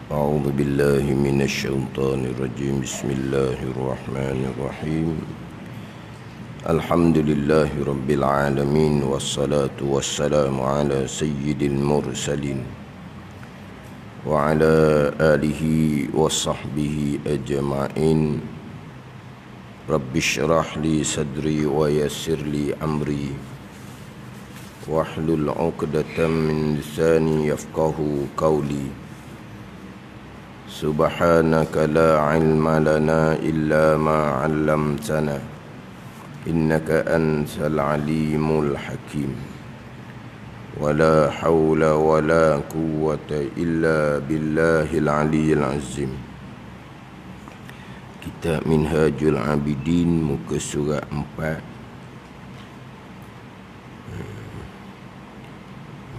أعوذ بالله من الشيطان الرجيم. بسم الله الرحمن الرحيم. الحمد لله رب العالمين، والصلاة والسلام على سيد المرسلين وعلى آله وصحبه أجمعين. رب اشرح لي صدري ويسر لي أمري واحلل عقدة من لساني يفقه قولي. سبحانك لا علم لنا إلا ما علمتنا إنك أنت العليم الحكيم. ولا حول ولا قوة إلا بالله العلي العظيم. Kitab Minhajul Abidin, muka surat 4,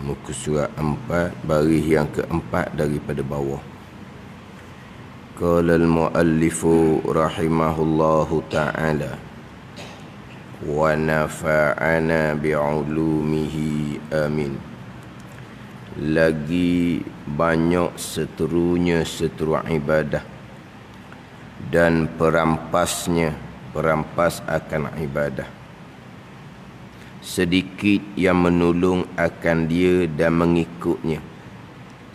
muka surat 4, baris yang keempat daripada bawah. Qala al-muallifu rahimahullahu ta'ala wa nafa'ana bi'ulumihi amin. Lagi banyak seterunya seteru ibadah dan perampas akan ibadah. Sedikit yang menolong akan dia dan mengikutnya.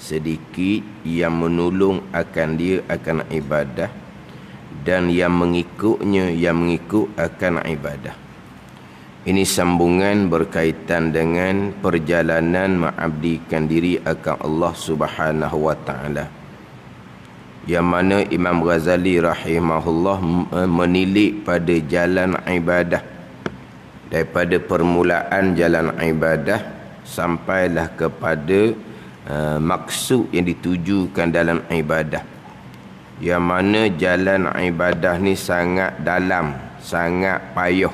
Sedikit yang menolong akan dia akan ibadah, dan yang mengikutnya, yang mengikut akan ibadah. Ini sambungan berkaitan dengan perjalanan mengabdikan diri akan Allah Subhanahu wa ta'ala, yang mana Imam Ghazali rahimahullah menilik pada jalan ibadah, daripada permulaan jalan ibadah sampailah kepada maksud yang ditujukan dalam ibadah, yang mana jalan ibadah ni sangat dalam, sangat payah,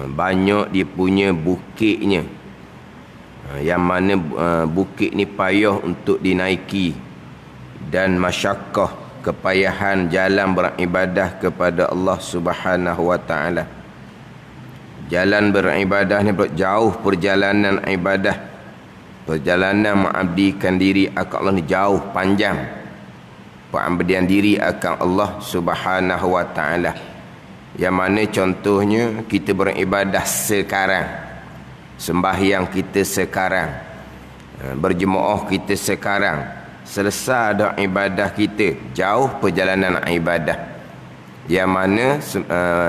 banyak dia punya bukitnya, yang mana bukit ni payah untuk dinaiki, dan masyakkah kepayahan jalan beribadah kepada Allah Subhanahu wa ta'ala. Jalan beribadah ni jauh, perjalanan ibadah, perjalanan mengabdikan diri akan Allah ni jauh, panjang. Pengabdian diri akan Allah Subhanahu wa ta'ala, yang mana contohnya kita beribadah sekarang, sembahyang kita sekarang, berjemaah kita sekarang, selesai dah ibadah kita, jauh perjalanan ibadah. Yang mana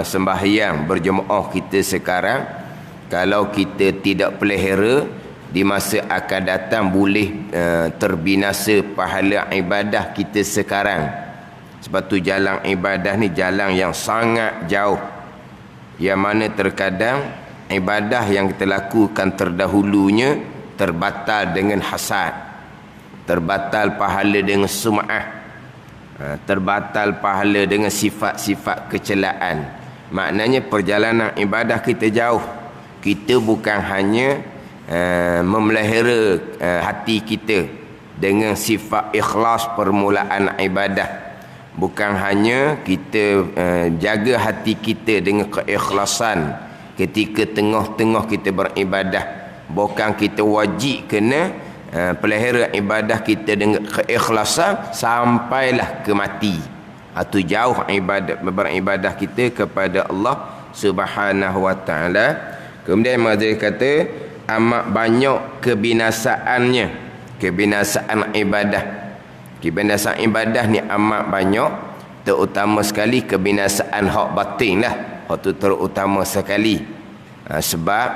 sembahyang berjemaah kita sekarang, kalau kita tidak pelihara, di masa akan datang boleh terbinasa pahala ibadah kita sekarang. Sebab tu jalan ibadah ni jalan yang sangat jauh, yang mana terkadang ibadah yang kita lakukan terdahulunya terbatal dengan hasad, terbatal pahala dengan sum'ah, terbatal pahala dengan sifat-sifat kecelaan. Maknanya perjalanan ibadah kita jauh. Kita bukan hanya memelihara hati kita dengan sifat ikhlas permulaan ibadah, bukan hanya kita jaga hati kita dengan keikhlasan ketika tengah-tengah kita beribadah, bukan kita wajib kena pelihara ibadah kita dengan keikhlasan sampailah ke mati. Itu jauh ibadah, beribadah kita kepada Allah Subhanahu wa ta'ala. Kemudian Mazhar kata amat banyak kebinasaannya, kebinasaan ibadah. Kebinasaan ibadah ni amat banyak, terutama sekali kebinasaan hak batin lah, hak tu terutama sekali. Sebab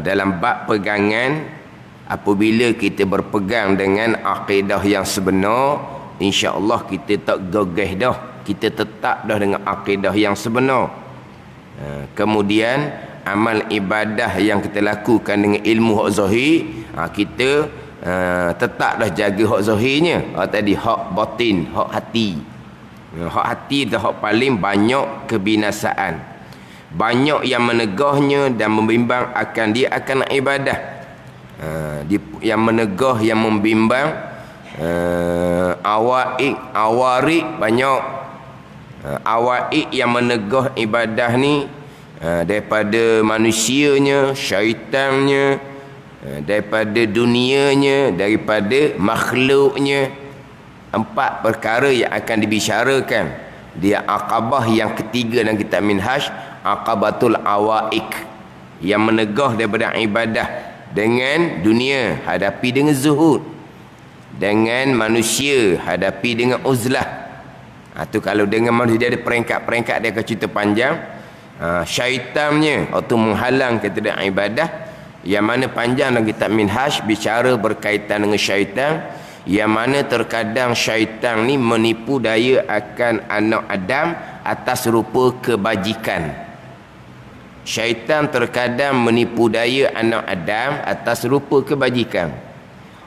dalam bab pegangan, apabila kita berpegang dengan akidah yang sebenar, insya-Allah kita tak gagah dah, kita tetap dah dengan akidah yang sebenar. Kemudian amal ibadah yang kita lakukan dengan ilmu hak zahir, kita tetap dah jaga hak zahirnya. Tadi hak batin, hak hati. Hak hati dah hak paling banyak kebinasaan. Banyak yang menegahnya dan membimbang akan dia akan ibadah. Yang menegah, yang membimbang, awarik banyak. Awaik yang menegah ibadah ni daripada manusianya, syaitannya, daripada dunianya, daripada makhluknya. 4 perkara yang akan dibicarakan. Dia aqabah yang ketiga dalam kitab Minhaj, aqabatul awaik, yang menegah daripada ibadah dengan dunia, hadapi dengan zuhud. Dengan manusia, hadapi dengan uzlah. Itu kalau dengan manusia dia ada peringkat-peringkat, dia akan cerita panjang. Syaitannya atau menghalang kita dari ibadah, yang mana panjang dalam kitab Minhaj bicara berkaitan dengan syaitan, yang mana terkadang syaitan ni menipu daya akan anak Adam atas rupa kebajikan. Syaitan terkadang menipu daya anak Adam atas rupa kebajikan.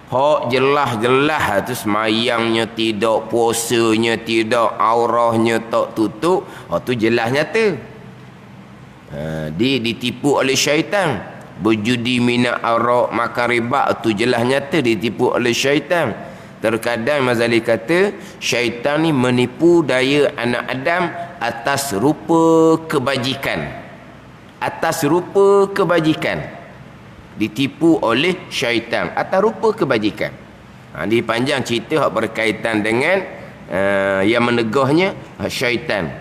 Hak jelas-jelas tu semayangnya tidak, puasanya tidak, aurahnya tak tutup, tu jelas nyata. Dia ditipu oleh syaitan. Berjudi, minat arak, makan riba, tu jelas nyata ditipu oleh syaitan. Terkadang Mazali kata syaitan ni menipu daya anak Adam atas rupa kebajikan. Atas rupa kebajikan ditipu oleh syaitan atas rupa kebajikan. Di panjang cerita hak berkaitan dengan yang menegahnya syaitan.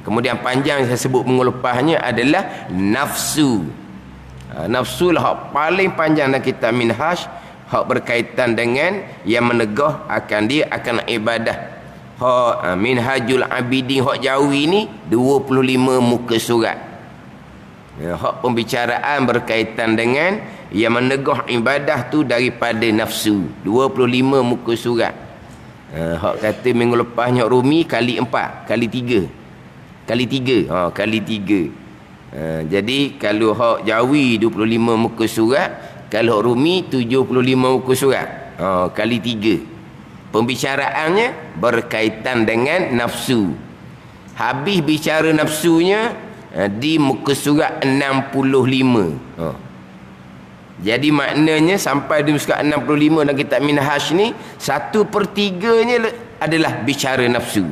Kemudian panjang saya sebut minggu lepasnya adalah nafsu. Nafsu lah hak paling panjang dalam kitab Minhaj, hak berkaitan dengan yang menegah akan dia akan ibadah. Hak Minhajul Abidin hak Jawi ni 25 muka surat. Hak pembicaraan berkaitan dengan yang menegah ibadah tu daripada nafsu, 25 muka surat. Hak kata minggu lepasnya Rumi kali 4, kali 3. Kali 3. Kali 3. Jadi kalau hak Jawi 25 muka surat, kalau hak Rumi 75 muka surat. Kali 3. Pembicaraannya berkaitan dengan nafsu. Habis bicara nafsunya di muka surat 65. Jadi maknanya sampai di muka surat 65 dalam kitab Minhaj ni 1/3-nya adalah bicara nafsu.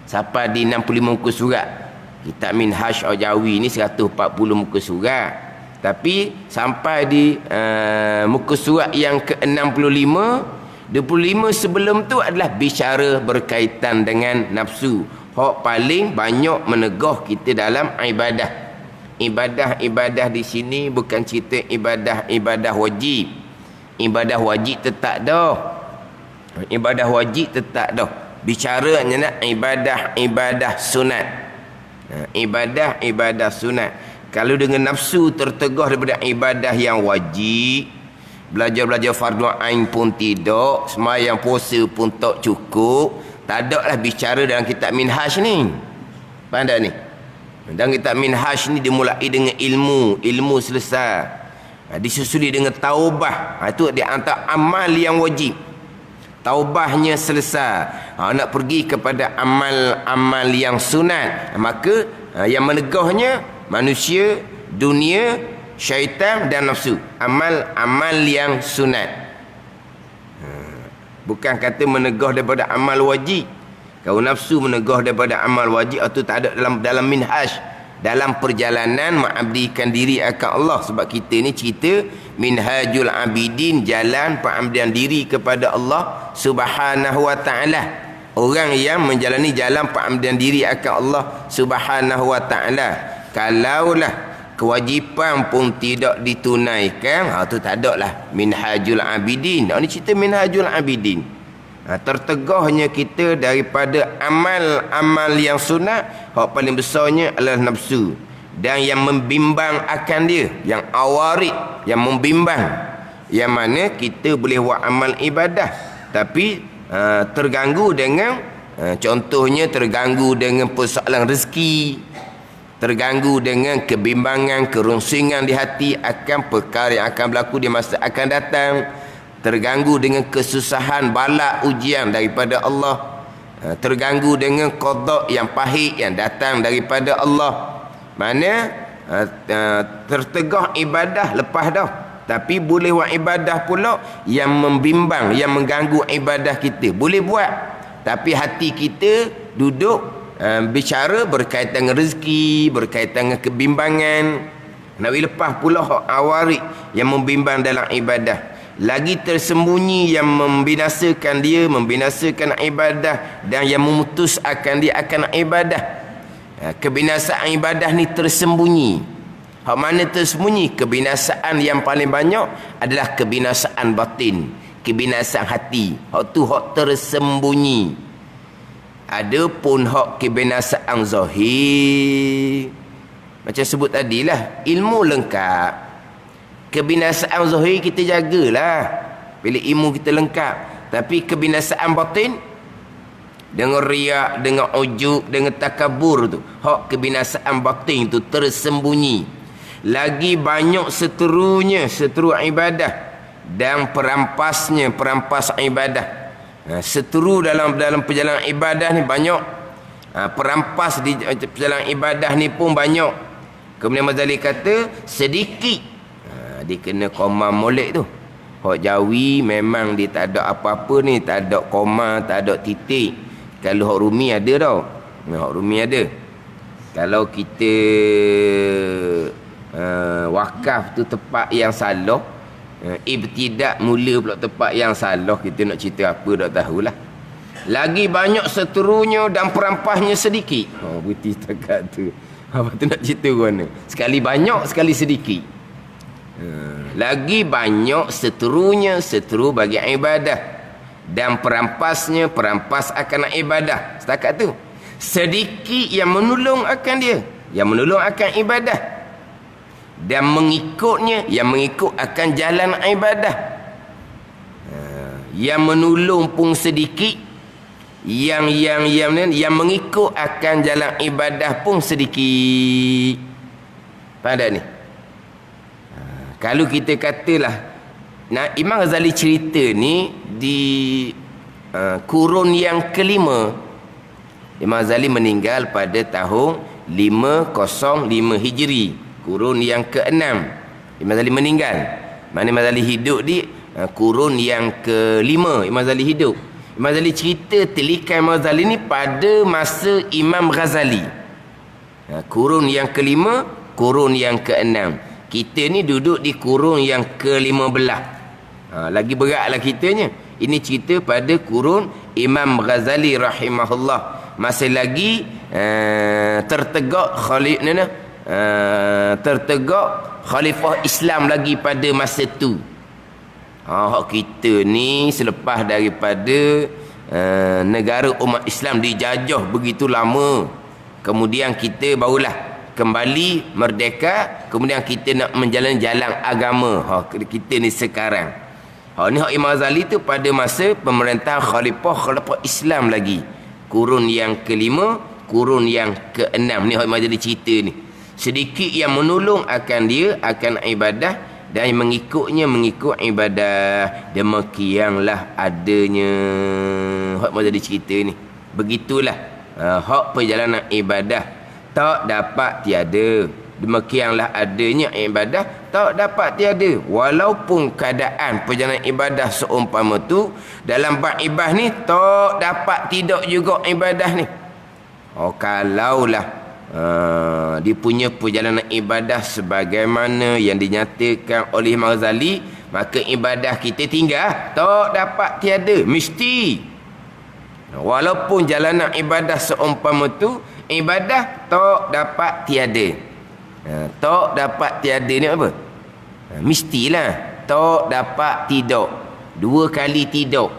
Sampai di 65 muka surat. Kitab Minhaj Jawi ni 140 muka surat. Tapi sampai di muka surat yang ke-65, 25 sebelum tu adalah bicara berkaitan dengan nafsu. Hak paling banyak menegah kita dalam ibadah. Ibadah-ibadah di sini bukan cerita ibadah-ibadah wajib. Ibadah wajib tetap dah. Ibadah wajib tetap dah. Bicaranya nak ibadah-ibadah sunat. Ibadah-ibadah sunat. Kalau dengan nafsu tertegah daripada ibadah yang wajib, belajar-belajar fardu ain pun tidak, sembahyang puasa pun tak cukup, tak ada lah bicara dalam kitab Minhaj ni. Faham tak ni? Dalam kitab Minhaj ni dimulai dengan ilmu selesai. Disusuli dengan taubah. Itu di antara amal yang wajib. Taubahnya selesai. Nak pergi kepada amal-amal yang sunat, maka yang menegahnya manusia, dunia, syaitan dan nafsu. Amal-amal yang sunat. Bukan kata menegah daripada amal wajib. Kalau nafsu menegah daripada amal wajib, itu tak ada dalam Minhaj. Dalam perjalanan mengabdikan diri akan Allah. Sebab kita ni cerita Minhajul Abidin, jalan pengabdian diri kepada Allah Subhanahu wa ta'ala. Orang yang menjalani jalan pengabdian diri akan Allah Subhanahu wa ta'ala, kalaulah kewajipan pun tidak ditunaikan, itu tak ada lah Minhajul Abidin. Ini cerita Minhajul Abidin. Tertegahnya kita daripada amal-amal yang sunat, hak paling besarnya adalah nafsu. Dan yang membimbang akan dia, yang awarid, yang membimbang, yang mana kita boleh buat amal ibadah tapi terganggu dengan contohnya terganggu dengan persoalan rezeki, terganggu dengan kebimbangan, kerunsingan di hati akan perkara yang akan berlaku di masa akan datang, terganggu dengan kesusahan, bala, ujian daripada Allah, terganggu dengan qada yang pahit yang datang daripada Allah. Mana tertegah ibadah lepas dah, tapi boleh buat ibadah pula yang membimbang, yang mengganggu ibadah kita. Boleh buat, tapi hati kita duduk bicara berkaitan dengan rezeki, berkaitan dengan kebimbangan. Nabi lepas pula hak awarik yang membimbang dalam ibadah. Lagi tersembunyi yang membinasakan dia, membinasakan ibadah, dan yang memutus akan dia akan ibadah. Kebinasaan ibadah ni tersembunyi. Hak mana tersembunyi? Kebinasaan yang paling banyak adalah kebinasaan batin, kebinasaan hati. Hak tu hak tersembunyi. Adapun hak kebinasaan zahir, macam sebut tadilah, ilmu lengkap. Kebinasaan zahir kita jagalah bila ilmu kita lengkap. Tapi kebinasaan batin, dengan riak, dengan ujub, dengan takabur tu, hak kebinasaan batin tu tersembunyi. Lagi banyak seterunya, seteru ibadah dan perampasnya, perampas ibadah. Seteru dalam perjalanan ibadah ni banyak. Perampas di perjalanan ibadah ni pun banyak. Kemudian Mazali kata sedikit. Dia kena koma molek tu. Hak Jawi memang dia tak ada apa-apa ni, tak ada koma, tak ada titik. Kalau hak Rumi ada tau. Hak Rumi ada. Kalau kita wakaf tu tempat yang salah, ibtidak mula pula tempat yang salah, kita nak cerita apa tak tahulah. Lagi banyak seterunya dan perampasnya sedikit. Putih setakat tu. Apa tu nak cerita ke mana? Sekali banyak, sekali sedikit. Lagi banyak seterunya, seteru bagi ibadah, dan perampasnya, perampas akan ibadah. Setakat tu. Sedikit yang menolong akan dia, yang menolong akan ibadah, dan mengikutnya, yang mengikut akan jalan ibadah. Yang menolong pun sedikit, yang mengikut akan jalan ibadah pun sedikit. Faham tak ni? Kalau kita katalah, Imam Ghazali cerita ni di kurun yang kelima. Imam Ghazali meninggal pada tahun 505 Hijri, kurun yang keenam. Imam Ghazali meninggal. Mana Imam Ghazali hidup di kurun yang kelima. Imam Ghazali hidup. Imam Ghazali cerita telikan Imam Ghazali ni pada masa Imam Ghazali. Kurun yang kelima, kurun yang keenam. Kita ni duduk di kurun yang ke-15. Lagi beratlah kitanya. Ini cerita pada kurun Imam Ghazali rahimahullah. Masih lagi tertegak tertegak khalifah Islam lagi pada masa tu. Kita ni selepas daripada negara umat Islam dijajah begitu lama, kemudian kita barulah kembali merdeka, kemudian kita nak menjalani jalan agama. Kita ni sekarang. Ni hak Imam Ghazali tu pada masa pemerintahan khalifah Islam lagi. Kurun yang kelima, kurun yang keenam. Ni hak Imam Ghazali cerita ni. Sedikit yang menolong akan dia, akan ibadah, dan mengikutnya, mengikut ibadah. Demikianlah adanya hak Imam Ghazali cerita ni. Begitulah hak perjalanan ibadah. Tak dapat tiada. Demikianlah adanya ibadah, tak dapat tiada. Walaupun keadaan perjalanan ibadah seumpama tu, dalam bab ibadah ni tak dapat tidak juga ibadah ni. Kalaulah dia punya perjalanan ibadah sebagaimana yang dinyatakan oleh Imam Ghazali, maka ibadah kita tinggal tak dapat tiada, mesti. Walaupun jalanan ibadah seumpama tu, ibadah tak dapat tiada. Tak dapat tiada ni apa? Mestilah. Tak dapat tidak. Dua kali tidak.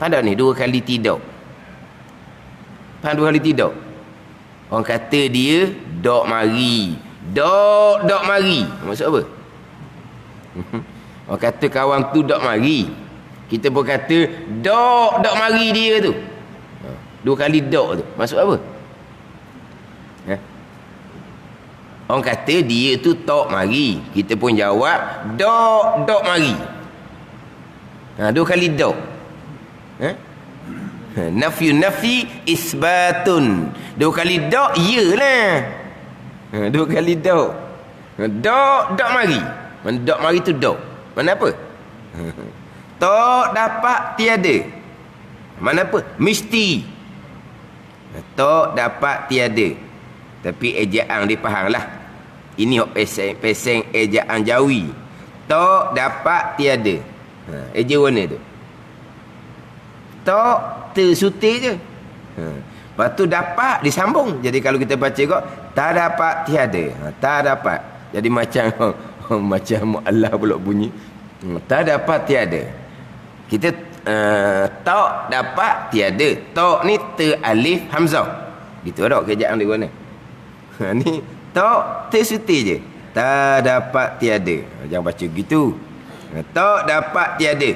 Faham tak ni? Dua kali tidak. Faham dua kali tidak? Orang kata dia dok mari. Dok mari. Maksud apa? Orang kata kawan tu dok mari. Kita pun kata dok mari dia tu. Dua kali dok tu. Maksud apa? Orang kata dia tu tok mari. Kita pun jawab dok mari. Dua kali dok. Nafi isbatun. Dua kali dok iyalah. Dua kali dok. Dok mari. Mana dok mari tu dok? Mana apa? Tak dapat tiada. Mana apa? Mesti. Tak dapat tiada. Tapi ejaan dia faham lah. Ini peseng ejaan Jawi. Tak dapat tiada. Eja warna tu. Tak tersutir je. Lepas tu dapat disambung. Jadi kalau kita baca kok, tak dapat tiada. Tak dapat. Jadi macam macam mu'allah pula bunyi. Tak dapat tiada. Kita tak dapat tiada. Tak ni teralif hamzah. Gitu tak kejaan dia guna. Ni tak tersutir je. Tak dapat tiada. Jangan baca gitu. Tak dapat tiada.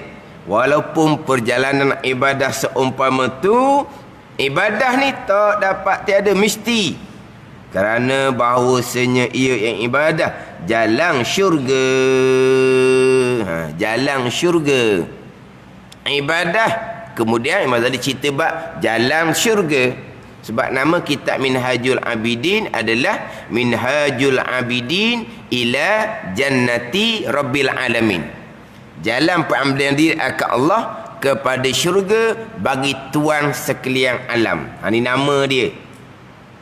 Walaupun perjalanan ibadah seumpama tu, ibadah ni tak dapat tiada mesti. Kerana bahawasanya ia yang ibadah jalan syurga. Jalan syurga. Ibadah. Kemudian Imam Ghazali cerita bab jalan syurga. Sebab nama kitab Minhajul Abidin adalah Minhajul Abidin ila Jannati Rabbil Alamin. Jalan pengambilan diri akan Allah kepada syurga bagi Tuan sekalian alam. Ini nama dia.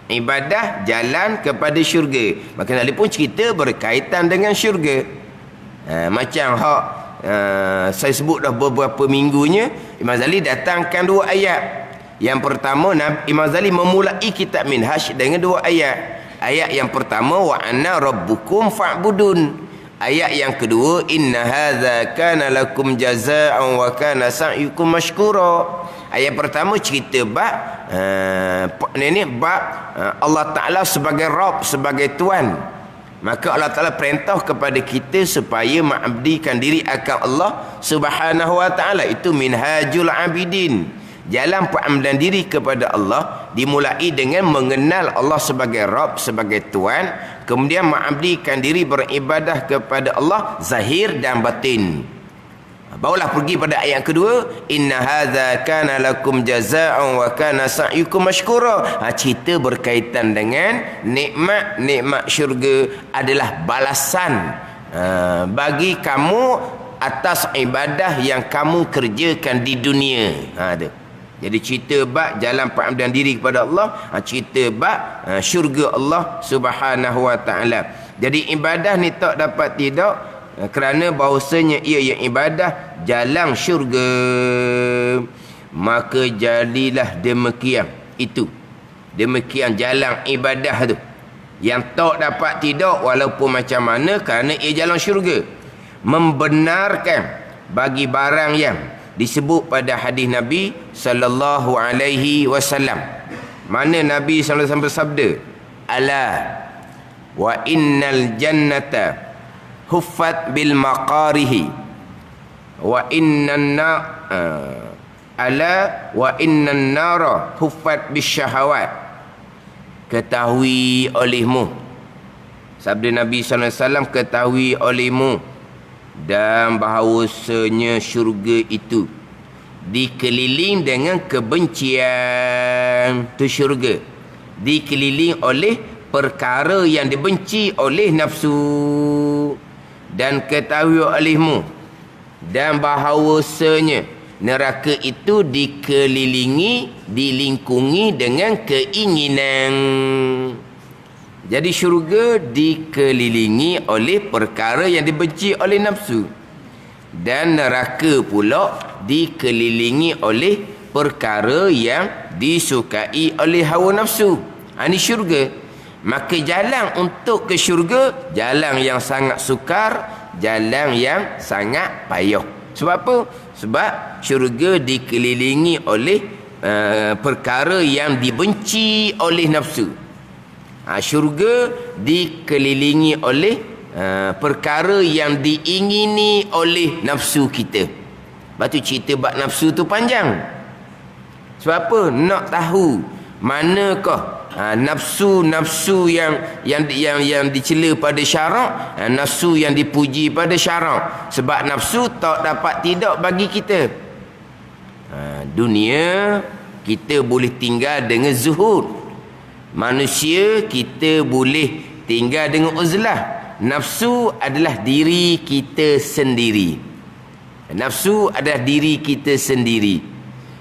Ibadah jalan kepada syurga. Maka Nabi pun cerita berkaitan dengan syurga. Macam saya sebut dah beberapa minggunya, Imam Ghazali datangkan 2 ayat. Yang pertama, Imam Ghazali memulai kitab Minhaj dengan 2 ayat. Ayat yang pertama, wa anna rabbukum fa'budun. Ayat yang kedua, inna hadza kana lakum jazaa'an wa kana sa'yukum mashkura. Ayat pertama cerita bab Allah Ta'ala sebagai Rabb, sebagai Tuan. Maka Allah Ta'ala perintah kepada kita supaya mengabdikan diri akan Allah Subhanahu wa Ta'ala. Itu Minhajul Abidin. Jalan pengambilan diri kepada Allah dimulai dengan mengenal Allah sebagai Rabb, sebagai Tuan, kemudian mengabdikan diri beribadah kepada Allah zahir dan batin. Barulah pergi pada ayat kedua, inna hadza kana lakum jazaa'an wa kana sa'yukum mashkura. Cerita berkaitan dengan nikmat syurga adalah balasan bagi kamu atas ibadah yang kamu kerjakan di dunia. Jadi cerita bab jalan pengambilan diri kepada Allah, cerita bab syurga Allah Subhanahu wa Ta'ala. Jadi ibadah ni tak dapat tidak, kerana bahawasanya ia yang ibadah jalan syurga. Maka jadilah demikian. Itu demikian jalan ibadah tu, yang tak dapat tidak walaupun macam mana, kerana ia jalan syurga. Membenarkan bagi barang yang disebut pada hadis Nabi sallallahu alaihi wasallam. Mana Nabi sallallahu alaihi wasallam bersabda, ala wa innal jannata huffat bil maqarihi wa innan ala wa innan nara huffat bis syahawat. Ketahui olehmu, sabda Nabi sallallahu alaihi wasallam, ketahui olehmu dan bahawasanya syurga itu dikeliling dengan kebencian. Tu syurga dikeliling oleh perkara yang dibenci oleh nafsu. Dan ketahui olehmu dan bahawasanya neraka itu dilingkungi dengan keinginan. Jadi syurga dikelilingi oleh perkara yang dibenci oleh nafsu, dan neraka pula dikelilingi oleh perkara yang disukai oleh hawa nafsu. Ini syurga. Maka jalan untuk ke syurga, jalan yang sangat sukar, jalan yang sangat payah. Sebab apa? Sebab syurga dikelilingi oleh perkara yang dibenci oleh nafsu. Syurga dikelilingi oleh perkara yang diingini oleh nafsu kita. Lepas tu cerita bab nafsu tu panjang. Sebab apa? Nak tahu manakah nafsu-nafsu yang dicela pada syarak, nafsu yang dipuji pada syarak. Sebab nafsu tak dapat tidak bagi kita. Dunia kita boleh tinggal dengan zuhud. Manusia kita boleh tinggal dengan uzlah. Nafsu adalah diri kita sendiri. Nafsu adalah diri kita sendiri.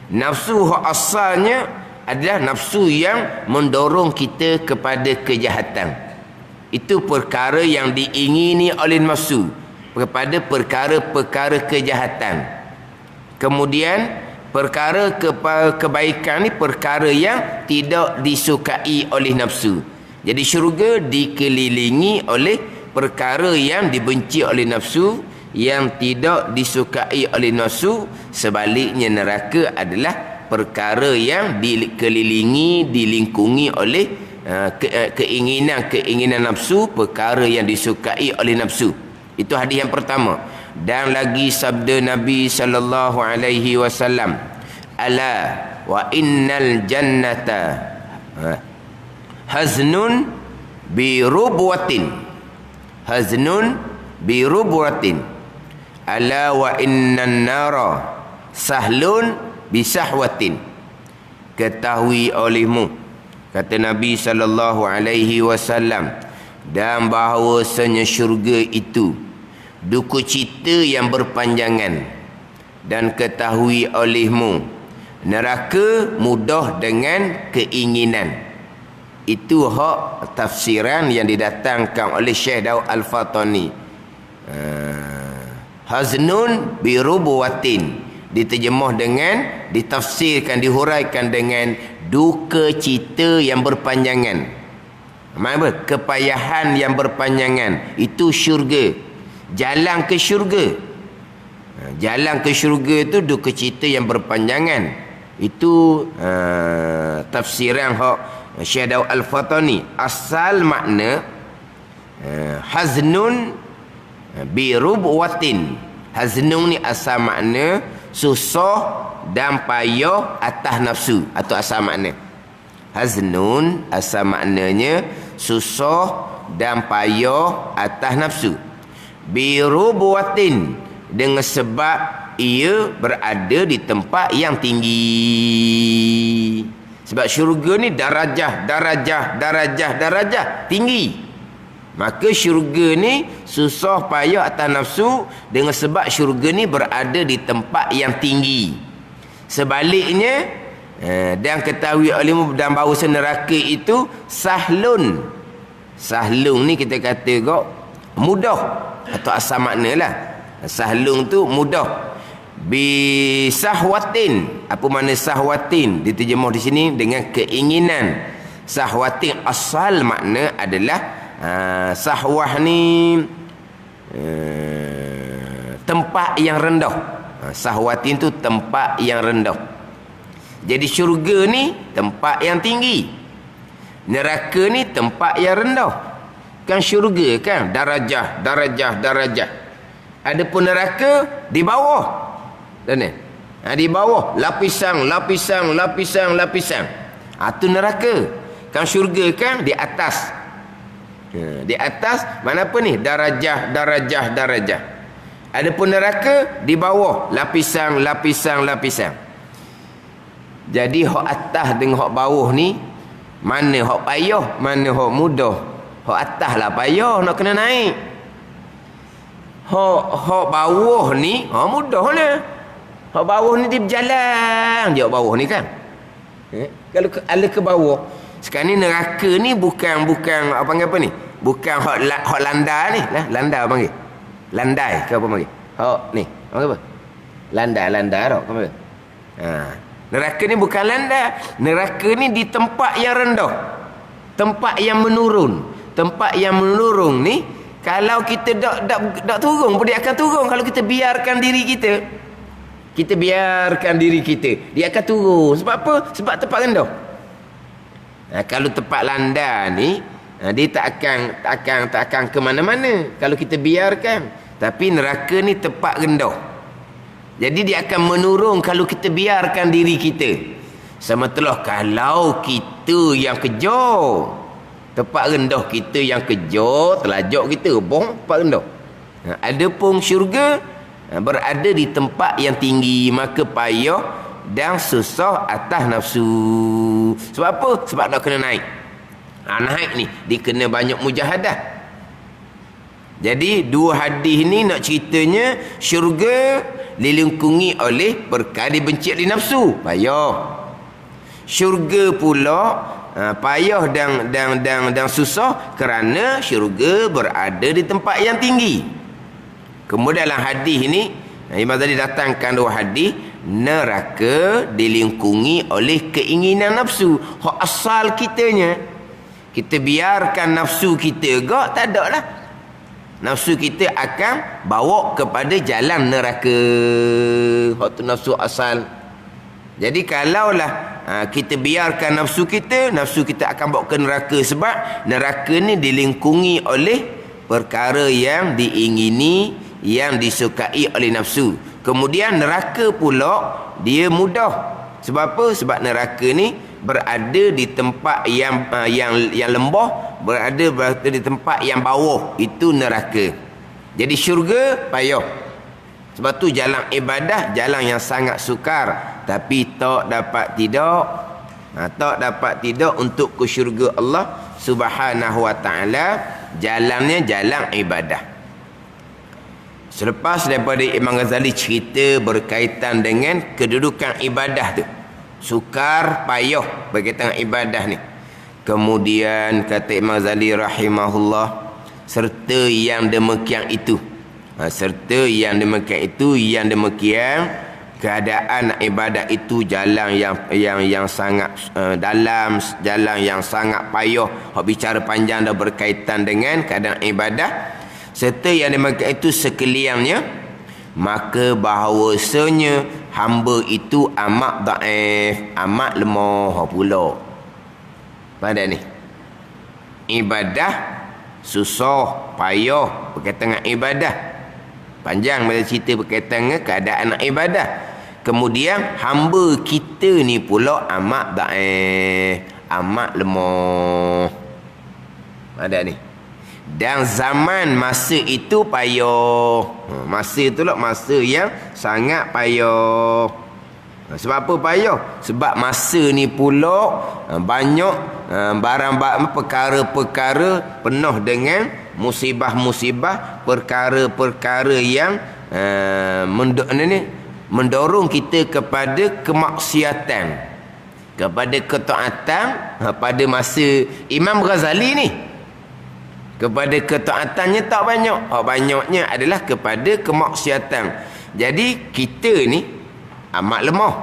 Nafsu asalnya adalah nafsu yang mendorong kita kepada kejahatan. Itu perkara yang diingini oleh nafsu kepada perkara-perkara kejahatan. Kemudian perkara kebaikan ni perkara yang tidak disukai oleh nafsu. Jadi syurga dikelilingi oleh perkara yang dibenci oleh nafsu, yang tidak disukai oleh nafsu. Sebaliknya neraka adalah perkara yang dikelilingi, dilingkungi oleh keinginan nafsu, perkara yang disukai oleh nafsu. Itu hadis yang pertama. Dan lagi sabda Nabi sallallahu alaihi wasallam, ala wa innal jannata haznun bi rubwatin, haznun bi rubwatin, ala wa innan nara sahlun bi sahwatin. Ketahui olehmu, kata Nabi sallallahu alaihi wasallam, dan bahawasanya syurga itu duka cita yang berpanjangan, dan ketahui olehmu neraka mudah dengan keinginan. Itu hak tafsiran yang didatangkan oleh Syekh Daud Al-Fatani. Haznun bi rubwatin diterjemah dengan, ditafsirkan, dihuraikan dengan duka cita yang berpanjangan. Maksud apa? Kepayahan yang berpanjangan. Itu syurga. Jalan ke syurga. Jalan ke syurga itu duka cita yang berpanjangan. Itu tafsiran hak Syekh Daud Al-Fatani. Asal makna haznun bi rubwatin. Haznun ni asal makna susah dan payah atas nafsu, atau asal makna. Haznun asal maknanya susah dan payah atas nafsu. Birubwatin, dengan sebab ia berada di tempat yang tinggi. Sebab syurga ni darajah tinggi. Maka syurga ni susah payah atas nafsu dengan sebab syurga ni berada di tempat yang tinggi. Sebaliknya, dan ketahui olehmu dan bahawa neraka itu sahlun. Sahlun ni kita kata kok mudah, atau asal makna lah. Sahlun tu mudah. Bi sahwatin. Apa makna sahwatin? Diterjemah di sini dengan keinginan. Sahwatin asal makna adalah sahwah ni tempat yang rendah. Sahwatin tu tempat yang rendah. Jadi syurga ni tempat yang tinggi, neraka ni tempat yang rendah. Kan syurga kan darajah. Adapun neraka di bawah. Dan di bawah lapisan. Itu neraka. Kan syurga kan di atas. Di atas mana apa ni? Darajah. Adapun neraka di bawah lapisan. Jadi hak atas dengan hak bawah ni, mana hak payah, mana hak mudah. Hak atas lah payah nak kena naik. Hak bawah ni mudah lah. Hak bawah ni dia berjalan je hak bawah ni kan. Kalau ala ke bawah. Sekarang ni neraka ni bukan apa panggil apa ni? Bukan hak landai ni lah. Landai apa panggil? Landai ke apa panggil? Hak ni panggil apa? Landai tak panggil. Neraka ni bukan landai. Neraka ni di tempat yang rendah. Tempat yang menurun. Tempat yang menurun ni, kalau kita tak turun pun dia akan turun. Kalau kita biarkan diri kita. Kita biarkan diri kita, dia akan turun. Sebab apa? Sebab tempat rendah. Kalau tempat landai ni, dia tak akan ke mana-mana kalau kita biarkan. Tapi neraka ni tempat rendah. Jadi dia akan menurun kalau kita biarkan diri kita. Sementara kalau kita yang kejar, tempat rendah kita yang kejar, telajak kita, tempat rendah. Adapun syurga berada di tempat yang tinggi, maka payah dan susah atas nafsu. Sebab apa? Sebab nak kena naik. Naik ni dia kena banyak mujahadah. Jadi dua hadis ni nak ceritanya syurga dilingkungi oleh perkara dibenci oleh nafsu, payah. Syurga pula payah dan susah kerana syurga berada di tempat yang tinggi. Kemudian dalam hadis ini Imam Ghazali datangkan dua hadis, neraka dilingkungi oleh keinginan nafsu. Hak asal kitanya, kita biarkan nafsu kita gak, tak ada lah. Nafsu kita akan bawa kepada jalan neraka. Hak tu nafsu asal. Jadi kalaulah kita biarkan nafsu kita akan bawa ke neraka. Sebab neraka ni dilingkungi oleh perkara yang diingini, yang disukai oleh nafsu. Kemudian neraka pula dia mudah. Sebab apa? Sebab neraka ni berada di tempat yang lembah, berada di tempat yang bawah, itu neraka. Jadi syurga payah. Sebab tu jalan ibadah jalan yang sangat sukar, tapi tak dapat tidak untuk ke syurga Allah Subhanahu wa taala. Jalannya jalan ibadah. Selepas daripada Imam Ghazali cerita berkaitan dengan kedudukan ibadah tu, sukar payah berkaitan dengan ibadah ni, kemudian kata Imam Ghazali rahimahullah, serta yang demikian itu, yang demikian keadaan ibadah itu jalan yang sangat dalam, jalan yang sangat payah. Hak bicara panjang dah berkaitan dengan keadaan ibadah, serta yang demikian itu sekaliannya, maka bahawasanya hamba itu amat daif, amat lemah pula. Pada ni ibadah susah payah berkaitan dengan ibadah, panjang bila cerita berkaitan dengan keadaan ibadah. Kemudian hamba kita ni pula amat daif, amat lemah. Ada ni. Dan zaman masa itu payah. Masa tu lah masa yang sangat payah. Sebab apa payah? Sebab masa ni pula banyak barang-barang, perkara-perkara penuh dengan musibah-musibah, perkara-perkara yang mendorong kita kepada kemaksiatan, kepada ketaatan. Pada masa Imam Ghazali ni, kepada ketaatannya tak banyak. Banyaknya adalah kepada kemaksiatan. Jadi kita ni amat lemah.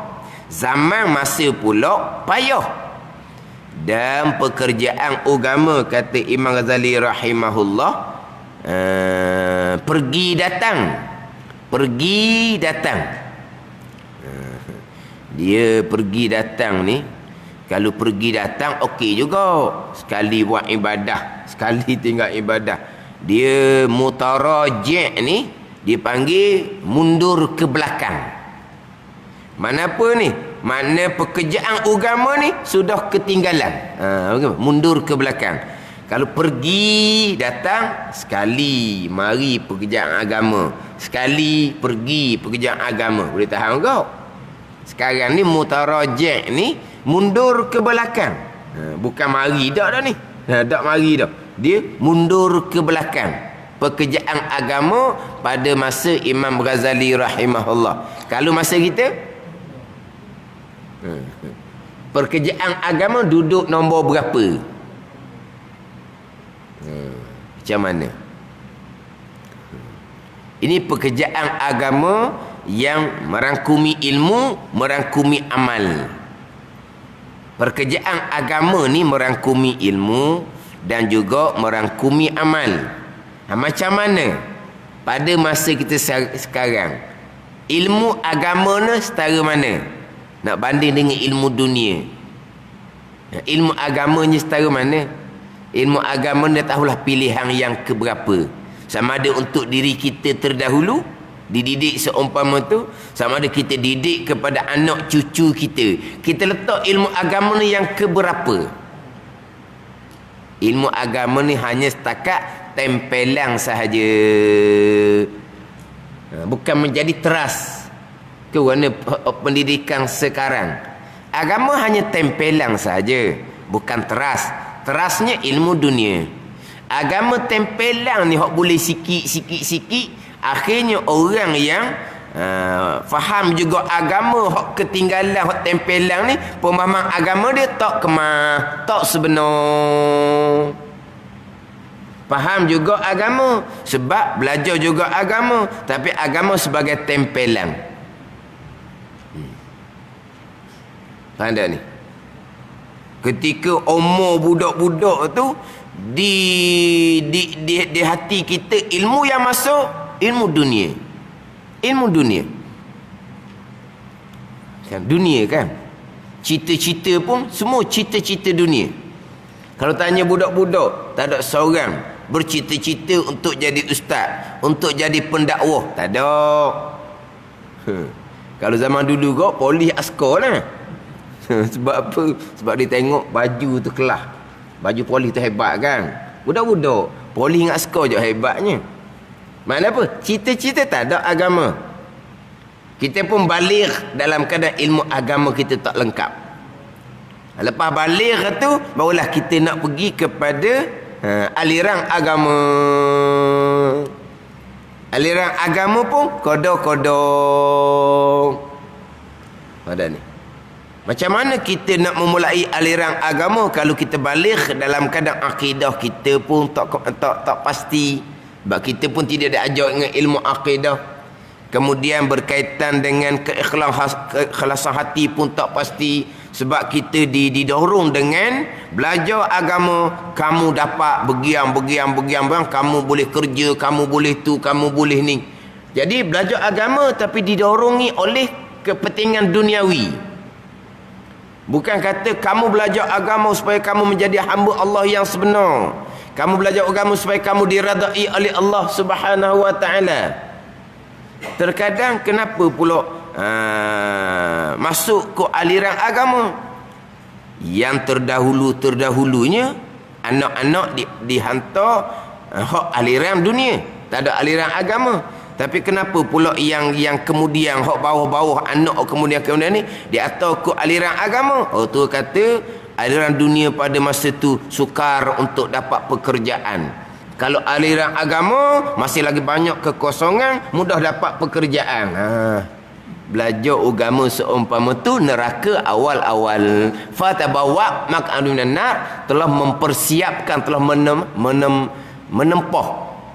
Zaman masa pula payah. Dan pekerjaan agama, kata Imam Ghazali rahimahullah, pergi datang. Dia pergi datang ni, kalau pergi datang okey juga. Sekali buat ibadah, sekali tinggal ibadah. Dia mutaraji' ni dipanggil mundur ke belakang. Mana apa ni? Mana pekerjaan agama ni sudah ketinggalan. Mundur ke belakang. Kalau pergi datang, sekali mari pekerjaan agama, sekali pergi pekerjaan agama. Boleh tahan kau? Sekarang ni mutaraji' ni mundur ke belakang. Bukan mari dak dah ni. Tak mari dah. Dia mundur ke belakang. Pekerjaan agama pada masa Imam Ghazali rahimahullah. Kalau masa kita, pekerjaan agama duduk nombor berapa? Macam mana? Ini pekerjaan agama yang merangkumi ilmu, merangkumi amal. Pekerjaan agama ni merangkumi ilmu dan juga merangkumi amal. Macam mana pada masa kita sekarang? Ilmu agama ni setara mana? Nak banding dengan ilmu dunia. Ilmu agamanya setara mana? Ilmu agama dia tahulah pilihan yang keberapa. Sama ada untuk diri kita terdahulu, dididik seumpama tu, sama ada kita didik kepada anak cucu kita. Kita letak ilmu agama ni yang keberapa? Ilmu agama ni hanya setakat tempelan sahaja, bukan menjadi teras ke warna pendidikan sekarang. Agama hanya tempelan sahaja, bukan teras. Terasnya ilmu dunia. Agama tempelan ni hok boleh sikit. Akhirnya orang yang faham juga agama hak ketinggalan, hak tempelan ni, pemahaman agama dia tak kemah, tak sebenar. Faham juga agama sebab belajar juga agama, tapi agama sebagai tempelan. Faham tak ni? Ketika umur budak-budak tu di hati kita ilmu yang masuk, ilmu dunia. Ilmu dunia. Dunia kan? Cita-cita pun semua cita-cita dunia. Kalau tanya budak-budak, tak ada seorang bercita-cita untuk jadi ustaz, untuk jadi pendakwah. Tak ada. Kalau zaman dulu kau polis askar lah. Sebab apa? Sebab dia tengok baju tu kelah. Baju polis tu hebat kan? Budak-budak polis dengan askar je hebatnya. Mana apa? Cita-cita tak ada agama. Kita pun balik dalam keadaan ilmu agama kita tak lengkap. Lepas balik tu barulah kita nak pergi kepada aliran agama. Aliran agama pun kodok-kodok. Ada ni. Macam mana kita nak memulai aliran agama kalau kita balik dalam keadaan akidah kita pun tak pasti. Sebab kita pun tidak diajar dengan ilmu akidah. Kemudian berkaitan dengan keikhlasan hati pun tak pasti. Sebab kita didorong dengan belajar agama. Kamu dapat begian, kamu boleh kerja, kamu boleh tu, kamu boleh ni. Jadi belajar agama tapi didorongi oleh kepentingan duniawi. Bukan kata kamu belajar agama supaya kamu menjadi hamba Allah yang sebenar. Kamu belajar agama supaya kamu diradai oleh Allah Subhanahu wa taala. Terkadang kenapa pula masuk ke aliran agama? Yang terdahulunya anak-anak dihantar hak aliran dunia, tak ada aliran agama. Tapi kenapa pula yang kemudian hak bawah-bawah anak kemudian ni diatur ke aliran agama? Oh tu kata aliran dunia pada masa tu sukar untuk dapat pekerjaan. Kalau aliran agama masih lagi banyak kekosongan, mudah dapat pekerjaan. Belajar agama seumpama tu neraka awal-awal. Fatabawa maq'adun nar, telah mempersiapkan, telah menempuh.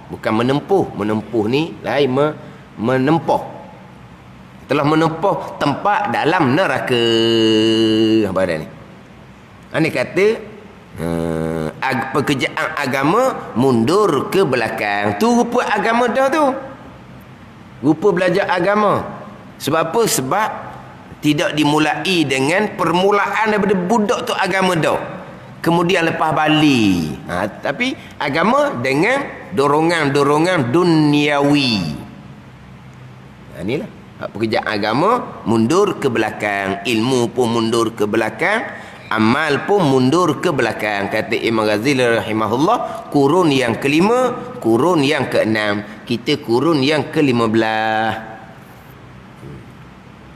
Bukan menempuh ni lain, menempuh. Telah menempuh tempat dalam neraka. Apa ada ni? Ini kata pekerjaan agama mundur ke belakang. Tu rupa agama dah tu. Rupa belajar agama. Sebab apa? Sebab tidak dimulai dengan permulaan daripada budak tu agama dah. Kemudian lepas balik. Tapi agama dengan dorongan-dorongan duniawi. Inilah pekerjaan agama mundur ke belakang. Ilmu pun mundur ke belakang. Amal pun mundur ke belakang. Kata Imam Ghazali rahimahullah, kurun yang kelima, kurun yang keenam. Kita kurun yang ke-15.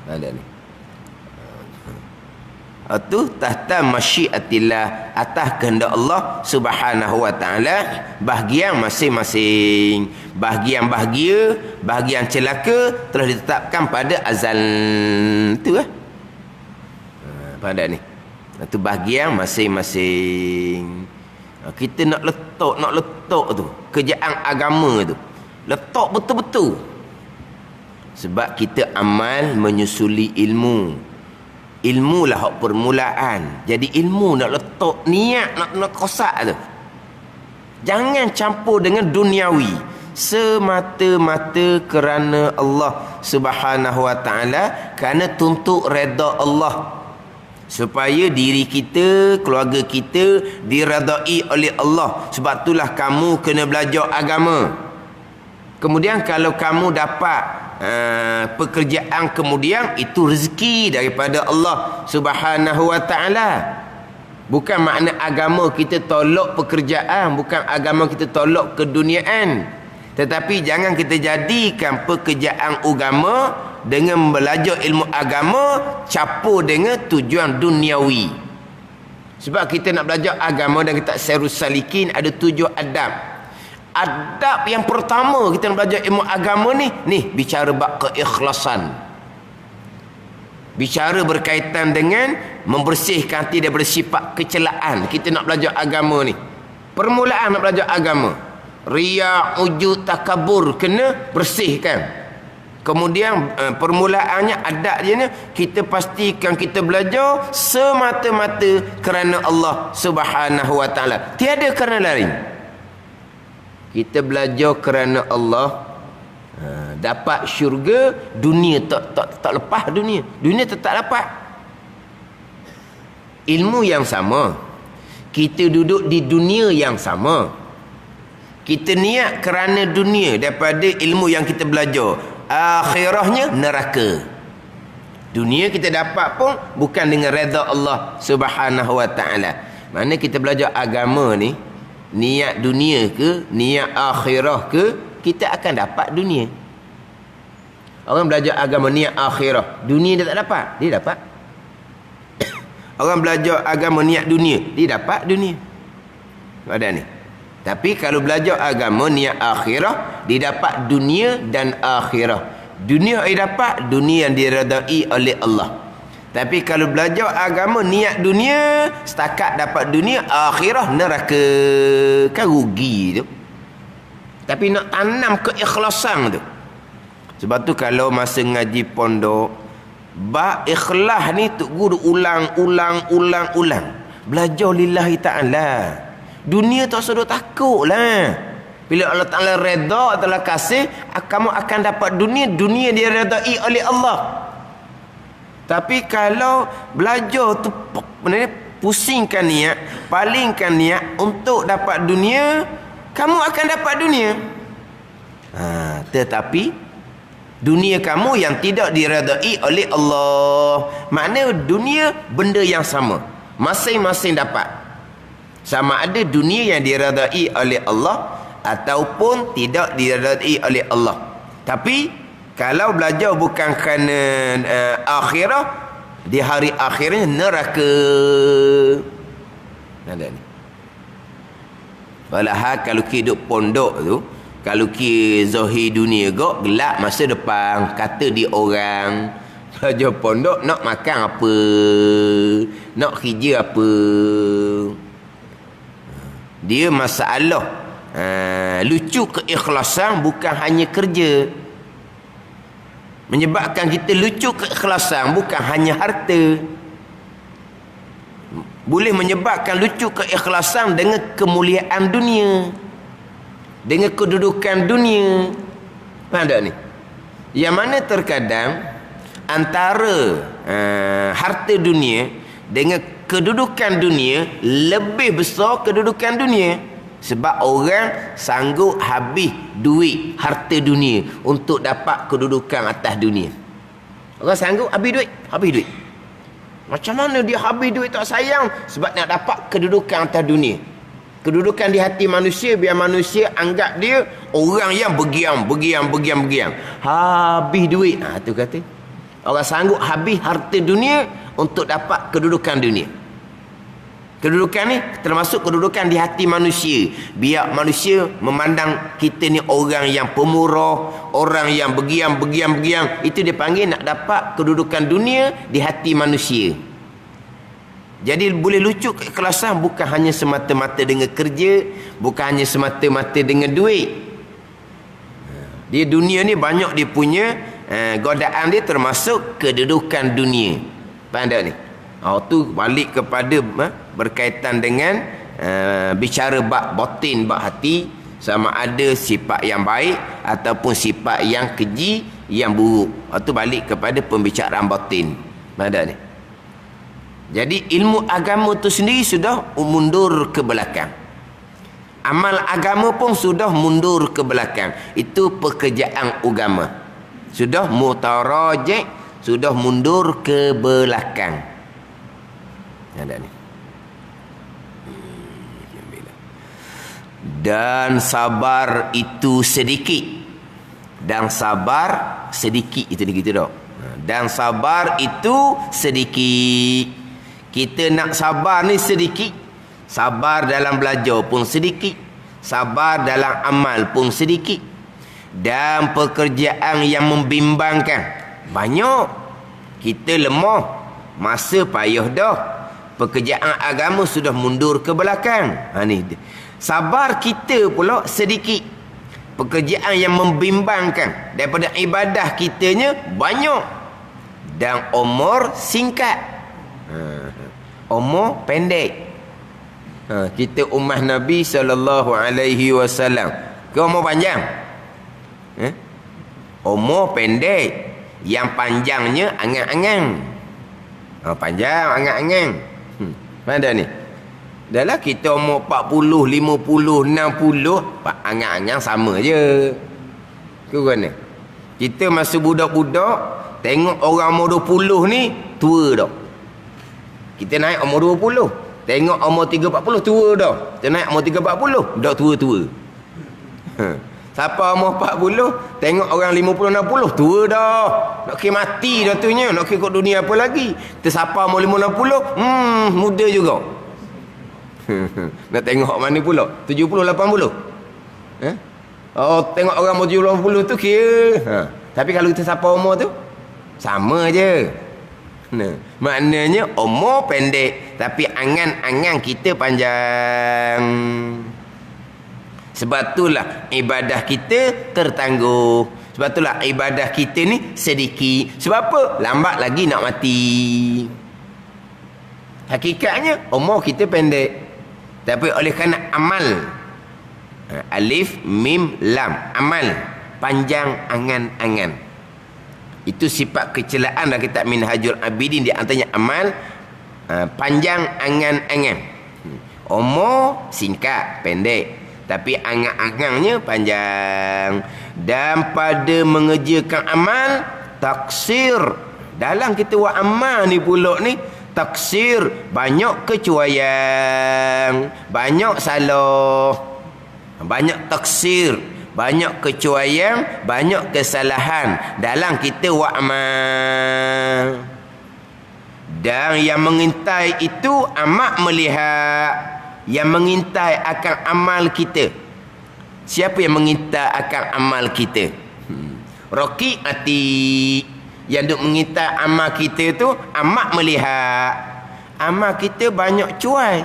Ada ni. Itu tahta masyiatillah, atas kehendak Allah Subhanahu wa taala, bahagian masing-masing. Bahagian bahagia, bahagian celaka telah ditetapkan pada azal. Itu pada ni. Itu bahagian masing-masing. Kita nak letak tu kerjaan agama tu. Letak betul-betul. Sebab kita amal menyusuli ilmu. Ilmu lah hak permulaan. Jadi ilmu nak letak niat, nak kosak tu. Jangan campur dengan duniawi. Semata-mata kerana Allah Subhanahu wa taala, kerana tuntut redha Allah. Supaya diri kita, keluarga kita diredai oleh Allah. Sebab itulah kamu kena belajar agama. Kemudian kalau kamu dapat pekerjaan kemudian, itu rezeki daripada Allah Subhanahu wa taala. Bukan makna agama kita tolak pekerjaan, bukan agama kita tolak keduniaan. Tetapi jangan kita jadikan pekerjaan agama dengan belajar ilmu agama campur dengan tujuan duniawi. Sebab kita nak belajar agama dan kita serus salikin ada 7 adab. Adab yang pertama kita nak belajar ilmu agama ni bicara bab keikhlasan. Bicara berkaitan dengan membersihkan hati daripada sifat kecelaan. Kita nak belajar agama ni. Permulaan nak belajar agama. Riya, ujub, takabur kena bersihkan. Kemudian permulaannya adab dia ni kita pastikan kita belajar semata-mata kerana Allah Subhanahu wa taala. Tiada kerana lain. Kita belajar kerana Allah, dapat syurga, dunia tak lepas dunia. Dunia tetap lepas. Ilmu yang sama. Kita duduk di dunia yang sama. Kita niat kerana dunia daripada ilmu yang kita belajar. Akhirahnya neraka. Dunia kita dapat pun bukan dengan redha Allah Subhanahu wa taala. Mana kita belajar agama ni, niat dunia ke, niat akhirah ke, kita akan dapat dunia. Orang belajar agama niat akhirah, dunia dia tak dapat, dia dapat. Orang belajar agama niat dunia, dia dapat dunia. Ada ni. Tapi kalau belajar agama niat akhirah, dia dapat dunia dan akhirah. Dunia dia dapat, dunia yang diredai oleh Allah. Tapi kalau belajar agama niat dunia, setakat dapat dunia, akhirah neraka. Kan rugi tu. Tapi nak tanam keikhlasan tu. Sebab tu kalau masa ngaji pondok, bab ikhlas ni tok guru ulang. Belajar lillahi ta'ala. Dunia tak usah takut lah. Bila Allah Ta'ala redha, Allah kasih, kamu akan dapat dunia. Dunia dia redai oleh Allah. Tapi kalau belajar tu pusingkan niat, palingkan niat untuk dapat dunia, kamu akan dapat dunia. Tetapi dunia kamu yang tidak diredai oleh Allah. Makna dunia benda yang sama. Masing-masing dapat. Sama ada dunia yang diredai oleh Allah ataupun tidak diredai oleh Allah. Tapi kalau belajar bukan kerana akhirah, di hari akhirnya neraka. Ada ni. Walahal kalau hidup pondok tu, kalau ki zahir dunia gok gelap masa depan, kata di orang. Belajar pondok nak makan apa? Nak kerja apa? Dia masalah lucu keikhlasan bukan hanya kerja. Menyebabkan kita lucu keikhlasan bukan hanya harta. Boleh menyebabkan lucu keikhlasan dengan kemuliaan dunia, dengan kedudukan dunia. Faham tak ni? Yang mana terkadang antara harta dunia dengan kedudukan dunia lebih besar kedudukan dunia. Sebab orang sanggup habis duit harta dunia untuk dapat kedudukan atas dunia. Orang sanggup habis duit. Macam mana dia habis duit tak sayang? Sebab nak dapat kedudukan atas dunia. Kedudukan di hati manusia, biar manusia anggap dia orang yang bergiam. Habis duit. Tu kata. Orang sanggup habis harta dunia untuk dapat kedudukan dunia. Kedudukan ni termasuk kedudukan di hati manusia. Biar manusia memandang kita ni orang yang pemurah, orang yang bergiam. Itu dia panggil nak dapat kedudukan dunia di hati manusia. Jadi boleh lucu keikhlasan bukan hanya semata-mata dengan kerja, bukan hanya semata-mata dengan duit. Di dunia ni banyak dia punya godaan dia termasuk kedudukan dunia. Faham tak ni? Tu balik kepada berkaitan dengan bicara bab batin, bab hati, sama ada sifat yang baik ataupun sifat yang keji, yang buruk. Tu balik kepada pembicaraan batin. Faham tak ni? Jadi ilmu agama tu sendiri sudah mundur ke belakang. Amal agama pun sudah mundur ke belakang. Itu pekerjaan agama. Sudah mutarajih, sudah mundur ke belakang. Ada ni. Dan sabar itu sedikit. Dan sabar sedikit. Itu dia gitu dah. Dan sabar itu sedikit. Kita nak sabar ni sedikit. Sabar dalam belajar pun sedikit. Sabar dalam amal pun sedikit. Dan pekerjaan yang membimbangkan banyak. Kita lemah, masa payah dah. Pekerjaan agama sudah mundur ke belakang. Ni sabar kita pula sedikit. Pekerjaan yang membimbangkan daripada ibadah kitanya banyak. Dan umur singkat. Umur pendek. Kita ummah Nabi SAW. Ke umur panjang? Umur pendek. Yang panjangnya angan-angan. Panjang angan-angan. Mana ni? Dahlah kita umur 40, 50, 60, angan-angan sama je. Ke mana? Kita masa budak-budak, tengok orang umur 20 ni tua dah. Kita naik umur 20. Tengok umur 30-40 tua dah. Kita naik umur 30-40 dah tua-tua. Siapa umur 40, tengok orang 50-60 tua dah. Nak kira mati dah tu nya. Nak kira kat dunia apa lagi. Siapa umur 50-60, muda juga. Nak tengok mana pula? 70-80? Oh, tengok orang umur 70-80 tu kira. Tapi kalau kita siapa umur tu, sama je. Maknanya umur pendek, tapi angan-angan kita panjang. Sebab itulah ibadah kita tertangguh. Sebab itulah ibadah kita ni sedikit. Sebab apa? Lambat lagi nak mati. Hakikatnya umur kita pendek. Tapi oleh kerana amal, alif, mim, lam, amal, panjang angan-angan. Itu sifat kecelaan dalam kitab Minhajul Abidin. Di antaranya amal, panjang angan-angan. Umur singkat, pendek. Tapi angan-angannya panjang. Dan pada mengerjakan amal, taksir. Dalam kita buat amal ni pula ni, taksir, banyak kecuaian, banyak salah, banyak taksir, banyak kecuaian, banyak kesalahan dalam kita buat amal. Dan yang mengintai itu amat melihat. Yang mengintai akan amal kita. Siapa yang mengintai akan amal kita? Raqib ati. Yang duk mengintai amal kita tu amat melihat. Amal kita banyak cuai,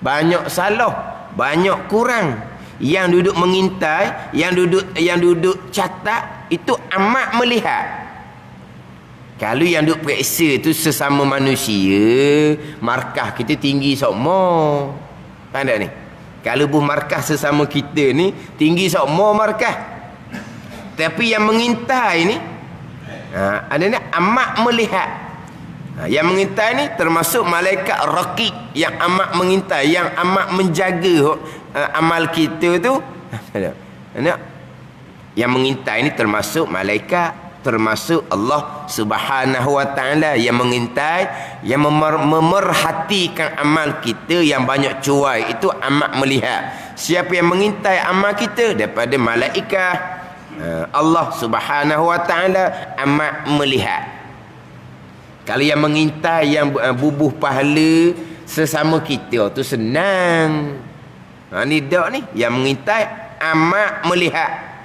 banyak salah, banyak kurang. Yang duduk mengintai, yang duduk catat, itu amat melihat. Kalau yang duk periksa tu sesama manusia, markah kita tinggi semua. Faham tak ni? Kalau buh markah sesama kita ni tinggi semua markah. Tapi yang mengintai ni adanya amat melihat. Yang mengintai ni termasuk malaikat raqib yang amat mengintai, yang amat menjaga amal kita tu. Yang mengintai ni termasuk malaikat, termasuk Allah Subhanahu wa taala yang mengintai, yang memerhatikan amal kita yang banyak cuai, itu amat melihat. Siapa yang mengintai amal kita? Daripada malaikat. Allah Subhanahu wa taala amat melihat. Kalau yang mengintai, yang bubuh pahala sesama kita tu senang. Ni dak ni yang mengintai amat melihat.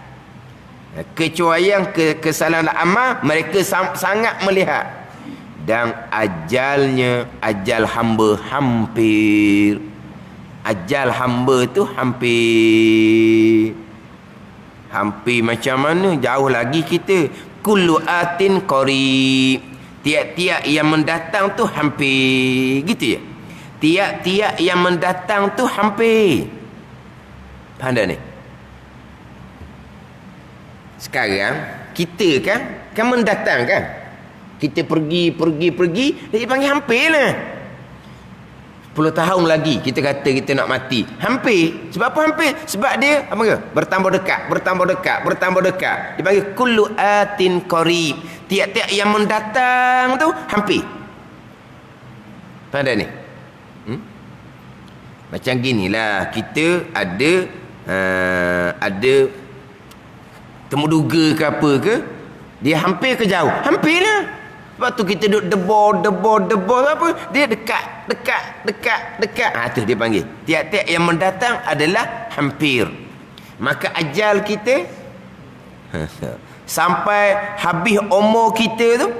Kecuaian, kesalahan amal mereka sangat melihat. Dan ajalnya, ajal hamba hampir. Ajal hamba tu hampir. Hampir macam mana? Jauh lagi kita. Kullu atin qarib. Tiap-tiap yang mendatang tu hampir. Gitu ya. Tiap-tiap yang mendatang tu hampir. Faham tak ni? Sekarang kita kan mendatang kan. Kita pergi, dia panggil hampir lah. 10 tahun lagi kita kata kita nak mati. Hampir. Sebab apa hampir? Sebab dia apa ke? Bertambah dekat. Dia panggil kullu atin qarib. Tiap-tiap yang mendatang tu hampir. Faham tak ni? Macam ginilah, kita ada temu duga ke apa ke, dia hampir ke jauh? Hampir lah. Sebab tu kita duduk debor apa? Dia dekat. Tu dia panggil. Tiap-tiap yang mendatang adalah hampir. Maka ajal kita sampai habis umur kita tu,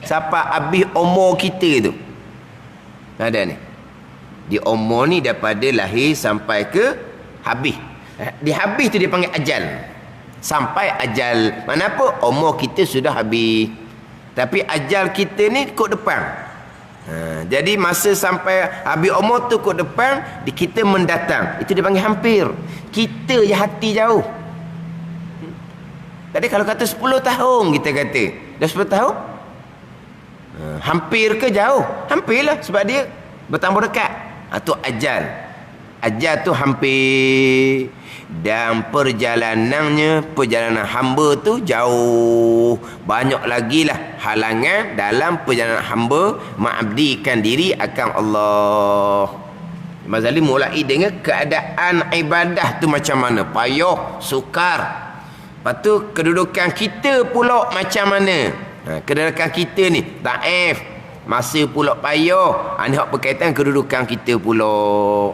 sampai habis umur kita tu. Ada ni. Di umur ni daripada lahir sampai ke habis. Di habis tu dia panggil ajal. Sampai ajal. Mana apa? Umur kita sudah habis. Tapi ajal kita ni kod depan. Jadi masa sampai habis umur tu kod depan, kita mendatang. Itu dia panggil hampir. Kita je hati jauh. Tadi kalau kata 10 tahun kita kata. Dah 10 tahun? Hampir ke jauh? Hampirlah sebab dia bertambah dekat. Tu ajal. Ajal tu hampir. Dan perjalanan hamba tu jauh. Banyak lagi lah halangan dalam perjalanan hamba mengabdikan diri akan Allah. Imam Ghazali mulai dengan keadaan ibadah tu macam mana. Payah, sukar. Lepas tu kedudukan kita pula macam mana. Kedudukan kita ni daif, masa pula payah. Ini hak berkaitan kedudukan kita pula.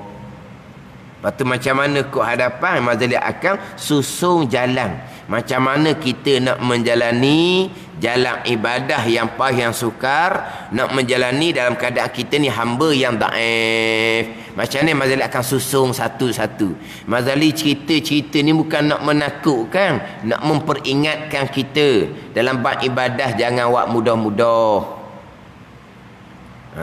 Lepas tu macam mana kok hadapan Imam Ghazali akan susung jalan. Macam mana kita nak menjalani jalan ibadah yang payah, yang sukar, nak menjalani dalam keadaan kita ni hamba yang daif. Macam mana Imam Ghazali akan susung satu-satu. Imam Ghazali cerita-cerita ni bukan nak menakutkan, nak memperingatkan kita dalam bab ibadah jangan buat mudah-mudah.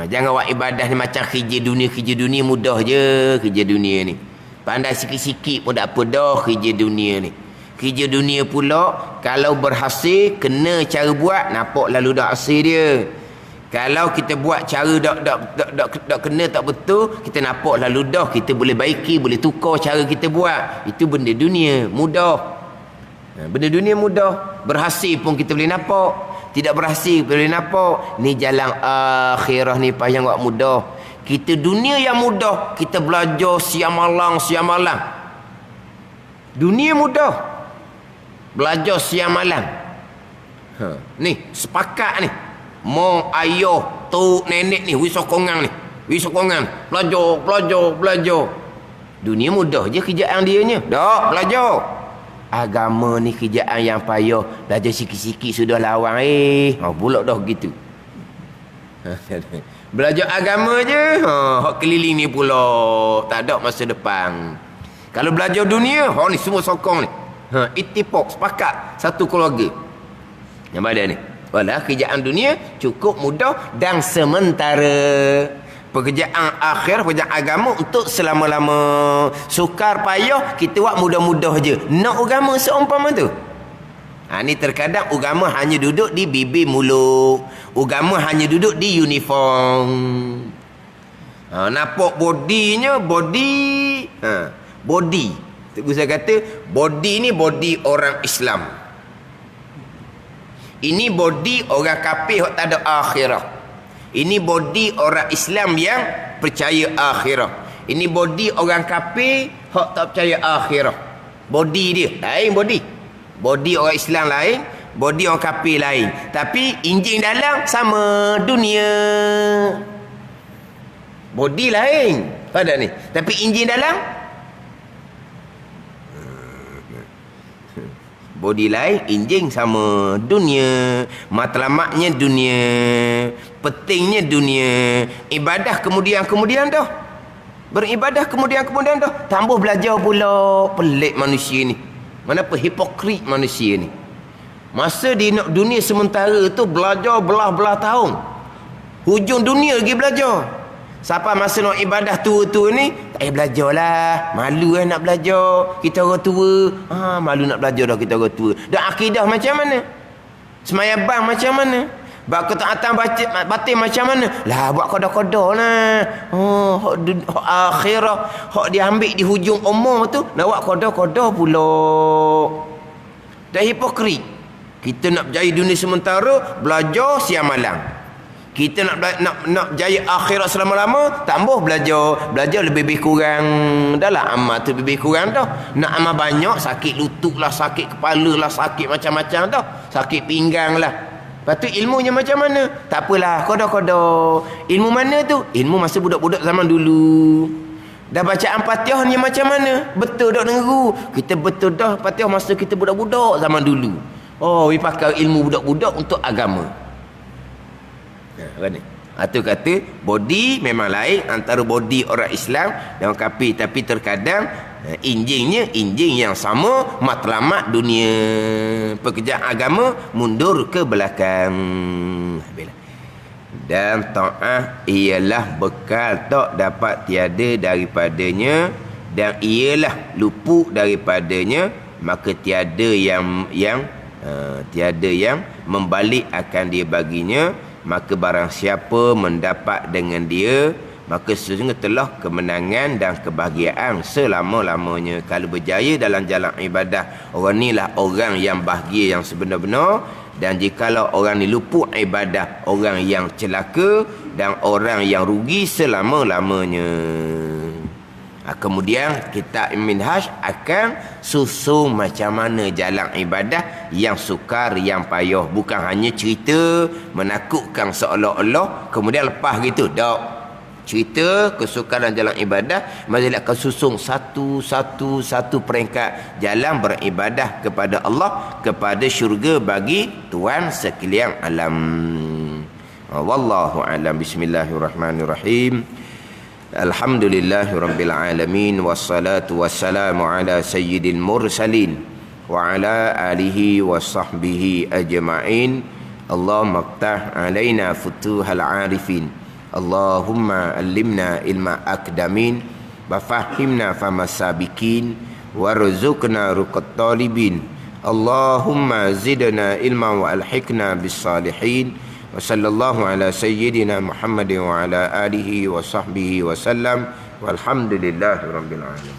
Jangan buat ibadah ni macam kerja dunia mudah je kerja dunia ni. Pandai sikit-sikit pun tak apa dah kerja dunia ni. Kerja dunia pula kalau berhasil kena cara buat nampak lalu dah hasil dia. Kalau kita buat cara dak kena tak betul, kita nampak lalu dah kita boleh baiki, boleh tukar cara kita buat. Itu benda dunia mudah. Benda dunia mudah. Berhasil pun kita boleh nampak. Tidak berhasil boleh nampak. Ni jalan akhirah ni payah buat mudah. Kita dunia yang mudah, kita belajar siang malam. Dunia mudah. Belajar siang malam. Ni sepakat ni. Mak, ayah, tok, nenek ni, wisokongan ni. Belajar. Dunia mudah je kerjaan dianya. Dak, belajar. Agama ni kerjaan yang payah. Belajar sikit-sikit sudah lawan pula dah gitu. Belajar agama je hak keliling ni pula tak ada masa depan. Kalau belajar dunia ni semua sokong ni. Ittifaq, sepakat satu keluarga. Yang mana ni? Walah kerjaan dunia cukup mudah dan sementara. Pekerjaan akhir, pekerjaan agama untuk selama-lama. Sukar payah kita buat mudah-mudah je. Nak agama seumpama tu. Ni terkadang agama hanya duduk di bibir mulut. Agama hanya duduk di uniform. Nampak bodinya body. Cikgu saya kata body ni body orang Islam. Ini body orang kafir yang tak ada akhirah. Ini body orang Islam yang percaya akhirah. Ini body orang kafir hak tak percaya akhirah. Body dia lain body. Body orang Islam lain, body orang kafir lain. Tapi enjin dalam sama dunia. Body lain. Pada ni. Tapi enjin dalam body lain, enjin sama dunia. Matlamatnya dunia. Pentingnya dunia. Ibadah kemudian dah. Beribadah kemudian dah. Tambah belajar pula. Pelik manusia ni. Kenapa hipokrit manusia ni? Masa di dunia sementara tu belajar belah-belah tahun. Hujung dunia lagi belajar. Siapa masa nak ibadah tua-tua ni, tak payah belajar lah. Malu nak belajar. Kita orang tua. Malu nak belajar dah kita orang tua. Dan akidah macam mana? Semayabang macam mana? Buat ketaatan batin macam mana? Lah buat kodah-kodah lah. Hak akhirah. Hak dia ambil di hujung umur tu. Nak buat kodah-kodah pula. Dah hipokrit. Kita nak berjaya dunia sementara, belajar siang malam. Kita nak berjaya akhirat selama-lama, tambah belajar. Belajar lebih kurang. Dah lah amal tu lebih kurang dah. Nak amal banyak, sakit lutut lah, sakit kepala lah, sakit macam-macam dah. Sakit pinggang lah. Lepas tu ilmunya macam mana? Tak apalah, kodoh-kodoh. Ilmu mana tu? Ilmu masa budak-budak zaman dulu. Dah bacaan Fatihahnya macam mana? Betul dak dengeru. Kita betul dah Fatihah masa kita budak-budak zaman dulu. Oh, we pakai ilmu budak-budak untuk agama. Kan ni? Itu kata body memang lain antara body orang Islam dan orang kafir, tapi terkadang injingnya injing yang sama, matlamat dunia pekerjaan agama mundur ke belakang. Dan ta'ah ialah bekal tak dapat tiada daripadanya, dan ialah luput daripadanya, maka tiada yang membalik akan dia baginya. Maka barang siapa mendapat dengan dia, maka sesungguhnya telah kemenangan dan kebahagiaan selama-lamanya. Kalau berjaya dalam jalan ibadah, orang inilah orang yang bahagia yang sebenar-benar. Dan jikalau orang ni luput ibadah, orang yang celaka dan orang yang rugi selama-lamanya. Kemudian kitab Minhaj akan susun macam mana jalan ibadah yang sukar, yang payah. Bukan hanya cerita menakutkan seolah-olah kemudian lepas gitu. Tak. Cerita kesukaran jalan ibadah, mari akan susung satu peringkat jalan beribadah kepada Allah, kepada syurga bagi Tuhan sekalian alam. Wallahu a'lam. Bismillahirrahmanirrahim. Alhamdulillahirabbil alamin, wassalatu wassalamu ala sayyidil mursalin wa ala alihi wa sahbihi ajma'in. Allahumma ftah alaina futuhal arifin. Allahumma allimna ilma akdamin wa fahimna famasabikin warzuqna ruqat talibin. Allahumma zidna ilma wa alhiqna bis salihin. Wa sallallahu ala sayyidina Muhammadin wa ala alihi wa sahbihi wa sallam. Walhamdulillahi rabbil alamin.